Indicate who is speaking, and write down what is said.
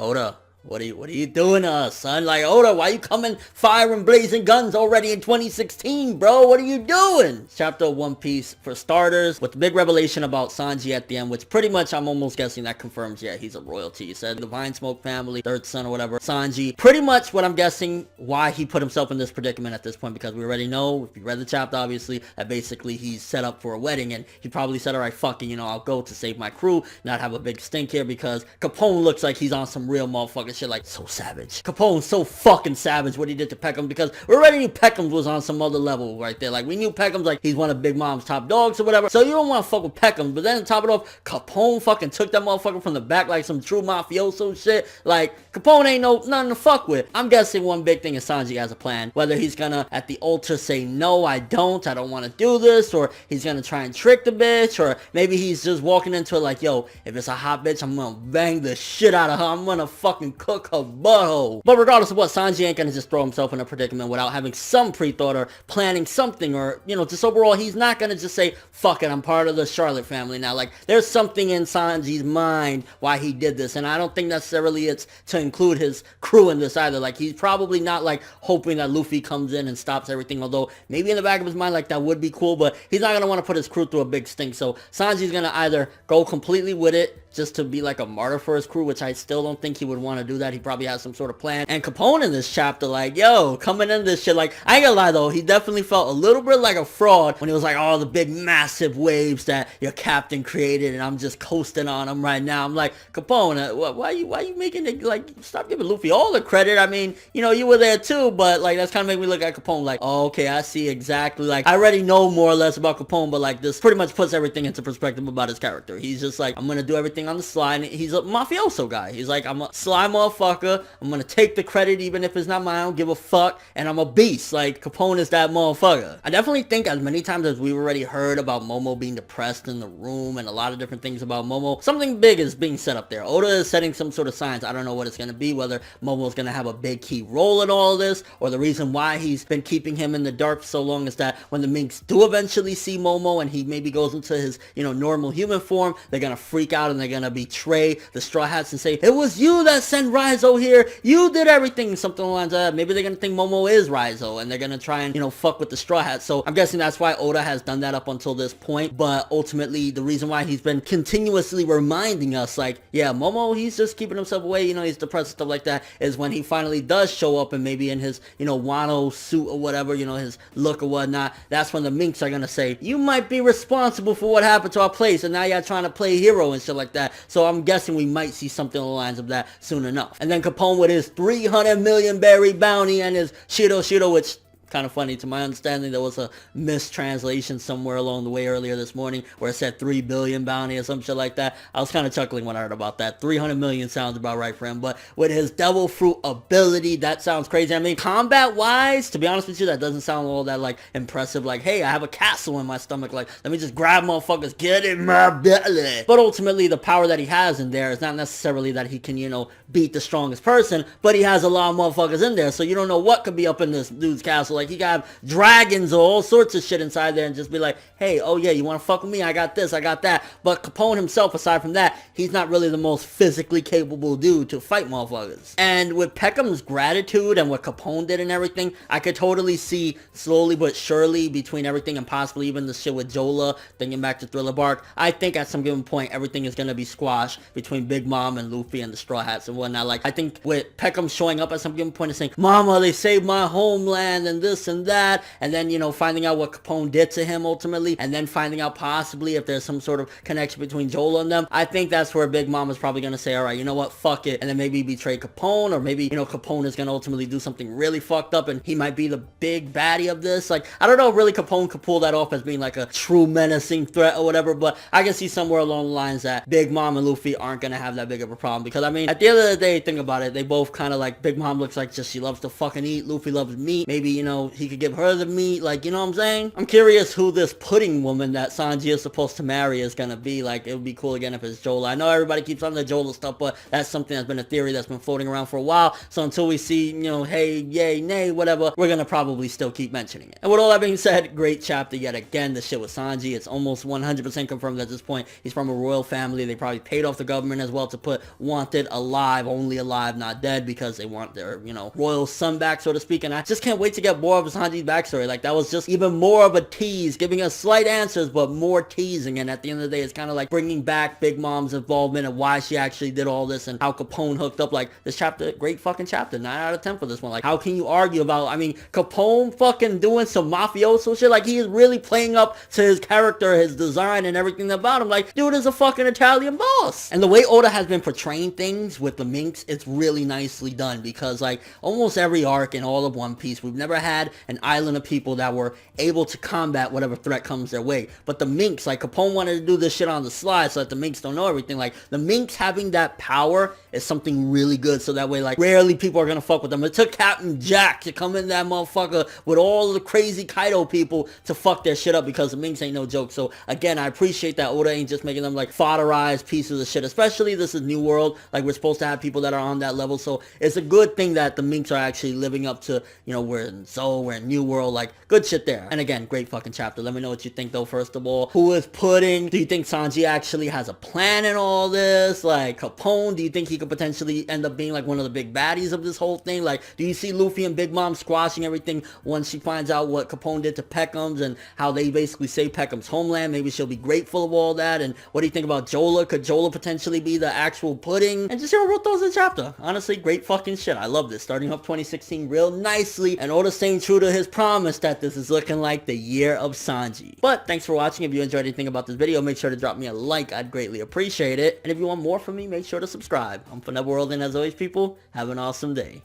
Speaker 1: Oda, what are you doing to us, son? Like, Oda, why you coming firing blazing guns already in 2016, bro? What are you doing? Chapter of One Piece, for starters, with the big revelation about Sanji at the end, which pretty much I'm almost guessing that confirms, yeah, he's a royalty. He said the Vine Smoke family, third son or whatever, Sanji. Pretty much what I'm guessing why he put himself in this predicament at this point, because we already know, if you read the chapter, obviously, that basically he's set up for a wedding, and he probably said, alright, fuck it, you know, I'll go to save my crew, not have a big stink here, because Capone looks like he's on some real motherfucking shit, like, so savage. Capone's so fucking savage what he did to Peckham, because we already knew Peckham was on some other level right there. Like, we knew Peckham's like, he's one of Big Mom's top dogs or whatever, so you don't want to fuck with Peckham. But then to top it off, Capone fucking took that motherfucker from the back like some true mafioso shit. Like, Capone ain't nothing to fuck with. I'm guessing one big thing is Sanji has a plan. Whether he's gonna, at the altar, say, no, I don't want to do this, or he's gonna try and trick the bitch, or maybe he's just walking into it like, yo, if it's a hot bitch, I'm gonna bang the shit out of her. I'm gonna fucking cook her butthole. But regardless of what, Sanji ain't gonna just throw himself in a predicament without having some pre-thought or planning something, or, you know, just overall, he's not gonna just say, fuck it, I'm part of the Charlotte family now. Like, there's something in Sanji's mind why he did this, and I don't think necessarily it's to include his crew in this either. Like, he's probably not, like, hoping that Luffy comes in and stops everything, although maybe in the back of his mind, like, that would be cool, but he's not gonna want to put his crew through a big stink. So Sanji's gonna either go completely with it, just to be like a martyr for his crew, which I still don't think he would want to do that. He probably has some sort of plan. And Capone in this chapter, like, yo, coming in this shit, like, I ain't gonna lie though, he definitely felt a little bit like a fraud when he was like, oh, the big massive waves that your captain created and I'm just coasting on them right now. I'm like, Capone, why you making it, like, stop giving Luffy all the credit. I mean, you know, you were there too, but like, that's kind of make me look at Capone like, oh, okay, I see exactly. Like, I already know more or less about Capone, but like, this pretty much puts everything into perspective about his character. He's just like, I'm gonna do everything on the sly, and he's a mafioso guy. He's like, I'm a sly motherfucker, I'm gonna take the credit even if it's not mine, I don't give a fuck, and I'm a beast. Like, Capone is that motherfucker. I definitely think as many times as we've already heard about Momo being depressed in the room and a lot of different things about Momo, something big is being set up there. Oda is setting some sort of signs. I don't know what it's gonna be, whether Momo's gonna have a big key role in all of this, or the reason why he's been keeping him in the dark for so long is that when the minks do eventually see Momo and he maybe goes into his, you know, normal human form, they're gonna freak out and they're gonna betray the Straw Hats and say, it was you that sent Raizo here, you did everything, something along that. Maybe they're gonna think Momo is Raizo and they're gonna try and, you know, fuck with the Straw Hats. So I'm guessing that's why Oda has done that up until this point, but ultimately the reason why he's been continuously reminding us, like, yeah, Momo, he's just keeping himself away, you know, he's depressed and stuff like that, is when he finally does show up and maybe in his, you know, Wano suit or whatever, you know, his look or whatnot, that's when the minks are gonna say, you might be responsible for what happened to our place and now you're trying to play hero and shit like that. So I'm guessing we might see something along the lines of that soon enough. And then Capone with his 300 million berry bounty and his Shido, which kind of funny to my understanding, there was a mistranslation somewhere along the way earlier this morning where it said 3 billion bounty or some shit like that. I was kind of chuckling when I heard about that. 300 million sounds about right for him, but with his devil fruit ability, that sounds crazy. I mean, combat wise, to be honest with you, that doesn't sound all that like impressive. Like, hey, I have a castle in my stomach, like, let me just grab motherfuckers, get in my belly. But ultimately, the power that he has in there is not necessarily that he can, you know, beat the strongest person, but he has a lot of motherfuckers in there, so you don't know what could be up in this dude's castle. Like, he got dragons or all sorts of shit inside there and just be like, hey, oh yeah, you want to fuck with me? I got this, I got that. But Capone himself, aside from that, he's not really the most physically capable dude to fight motherfuckers. And with Peckham's gratitude and what Capone did and everything, I could totally see slowly but surely between everything and possibly even the shit with Jola, thinking back to Thriller Bark, I think at some given point everything is going to be squashed between Big Mom and Luffy and the Straw Hats and whatnot. Like, I think with Peckham showing up at some given point and saying, Mama, they saved my homeland and this and that, and then, you know, finding out what Capone did to him ultimately, and then finding out possibly if there's some sort of connection between Joel and them, I think that's where Big Mom is probably going to say, alright, you know what, fuck it, and then maybe betray Capone, or maybe, you know, Capone is going to ultimately do something really fucked up, and he might be the big baddie of this. Like, I don't know if really Capone could pull that off as being like a true menacing threat or whatever, but I can see somewhere along the lines that Big Mom and Luffy aren't going to have that big of a problem, because, I mean, at the end of the day, think about it, they both kind of like, Big Mom looks like just she loves to fucking eat, Luffy loves meat, maybe, you know, know, he could give her the meat, like, you know what I'm saying? I'm curious who this pudding woman that Sanji is supposed to marry is gonna be. Like, it would be cool again if it's Jola. I know everybody keeps on the Jola stuff, but that's something that's been a theory that's been floating around for a while. So until we see, you know, hey, yay, nay, whatever, we're gonna probably still keep mentioning it. And with all that being said, great chapter yet again. The shit with Sanji, it's almost 100% confirmed at this point. He's from a royal family. They probably paid off the government as well to put wanted alive, only alive, not dead, because they want their, you know, royal son back, so to speak. And I just can't wait to get more of Sanji's backstory. Like, that was just even more of a tease, giving us slight answers, but more teasing. And at the end of the day, it's kind of like bringing back Big Mom's involvement and why she actually did all this and how Capone hooked up. Like, this chapter, great fucking chapter, 9 out of 10 for this one. Like, how can you argue about, I mean, Capone fucking doing some mafioso shit? Like, he is really playing up to his character, his design, and everything about him. Like, dude is a fucking Italian boss. And the way Oda has been portraying things with the minks, it's really nicely done, because like almost every arc in all of One Piece, we've never had an island of people that were able to combat whatever threat comes their way. But the minks, like Capone wanted to do this shit on the slide so that the minks don't know everything. Like, the minks having that power is something really good, so that way, like, rarely people are gonna fuck with them. It took Captain Jack to come in that motherfucker with all the crazy Kaido people to fuck their shit up, because the minks ain't no joke. So again, I appreciate that Oda ain't just making them like fodderized pieces of shit, especially this is New World. Like, we're supposed to have people that are on that level, so it's a good thing that the minks are actually living up to, you know, we're in Zou, we're in New World, like, good shit there. And again, great fucking chapter. Let me know what you think though, first of all. Who is Pudding? Do you think Sanji actually has a plan in all this? Like, Capone, do you think he could potentially end up being like one of the big baddies of this whole thing? Like, do you see Luffy and Big Mom squashing everything once she finds out what Capone did to Peckham's and how they basically saved Peckham's homeland? Maybe she'll be grateful of all that. And what do you think about Jola? Could Jola potentially be the actual Pudding? And just hear what those in the chapter. Honestly, great fucking shit. I love this. Starting up 2016 real nicely, and Oda staying true to his promise that this is looking like the year of Sanji. But thanks for watching. If you enjoyed anything about this video, make sure to drop me a like. I'd greatly appreciate it. And if you want more from me, make sure to subscribe. I'm ForneverWorld, and as always, people, have an awesome day.